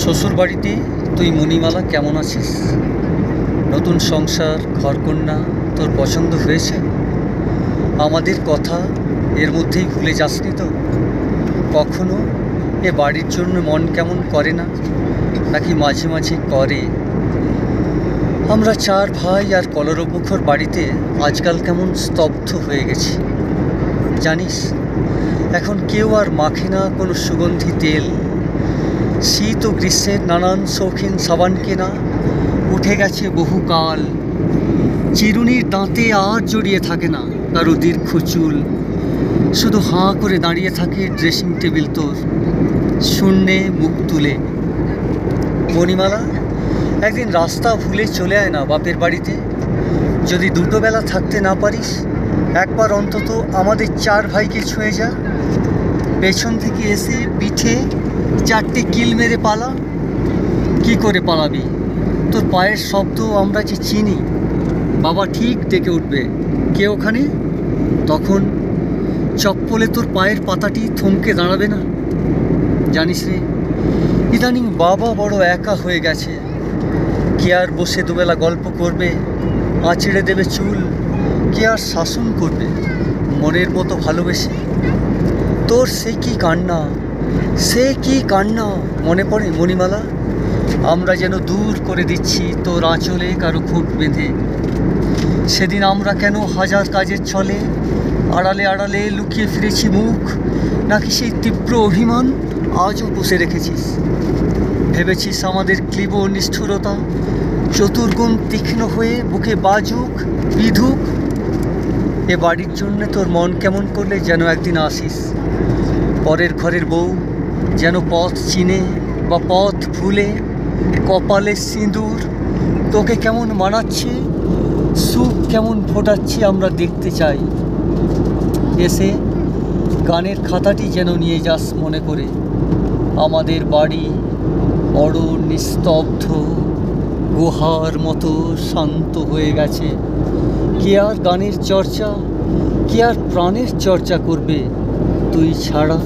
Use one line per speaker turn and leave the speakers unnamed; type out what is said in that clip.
শ্বশুর বাড়িতে তুই মণিমালা কেমন আছিস? নতুন সংসার, ঘরকন্যা তোর পছন্দ হয়েছে? আমাদের কথা এর মধ্যেই ভুলে যাসনি তো? কখনো এ বাড়ির জন্য মন কেমন করে না, নাকি মাঝে মাঝে করে? আমরা চার ভাই আর কলরবুখর বাড়িতে আজকাল কেমন স্তব্ধ হয়ে গেছি জানিস। এখন কেউ আর মাখে না কোনো সুগন্ধি তেল। শীত ও গ্রীষ্মের নানান শৌখিন সাবান কেনা উঠে গেছে বহুকাল। চিরুনির দাঁতে আর জড়িয়ে থাকে না কারো দীর্ঘ চুল। শুধু হাঁ করে দাঁড়িয়ে থাকে ড্রেসিং টেবিল তোর, শূন্যে মুখ তুলে। মণিমালা, একদিন রাস্তা ভুলে চলে আয় না বাপের বাড়িতে। যদি দুটো বেলা থাকতে না পারিস, একবার অন্তত আমাদের চার ভাইকে ছুঁয়ে যা। পেছন থেকে এসে পিঠে চারটে কিল মেরে পালা। কি করে পালাবি? তোর পায়ের শব্দ আমরা যে চিনি। বাবা ঠিক ডেকে উঠবে, কে ওখানে? তখন চপ্পলে তোর পায়ের পাতাটি থমকে দাঁড়াবে না। জানিস রে, ইদানিং বাবা বড় একা হয়ে গেছে। কে আর বসে দুবেলা গল্প করবে, আঁচড়ে দেবে চুল? কে আর শাসন করবে মনের মতো ভালোবেসে? তোর সে কি কান্না, সে কি কান্না মনে পড়ে মণিমালা? আমরা যেন দূর করে দিচ্ছি তোর আঁচলে কারো খুঁট বেঁধে। সেদিন আমরা কেন হাজার কাজের ছলে আড়ালে আড়ালে লুকিয়ে ফিরেছি মুখ, নাকি সেই তীব্র অভিমান আজও বসে রেখেছিস? ভেবেছিস আমাদের ক্লীব নিষ্ঠুরতা চতুর্গুণ তীক্ষ্ণ হয়ে বুকে বাজুক বিধুক? এ বাড়ির জন্যে তোর মন কেমন করলে যেন একদিন আসিস। পরের ঘরের বউ যেন পথ চিনে বা পথ ভুলে, কপালে সিঁদুর তোকে কেমন মানাচ্ছে, সুখ কেমন ফোটাচ্ছি আমরা দেখতে চাই। এসে গানের খাতাটি যেন নিয়ে যাস মনে করে। আমাদের বাড়ি বড় নিস্তব্ধ, গুহার মতো শান্ত হয়ে গেছে। কে আর গানের চর্চা, কে আর প্রাণের চর্চা করবে তুই ছাড়া?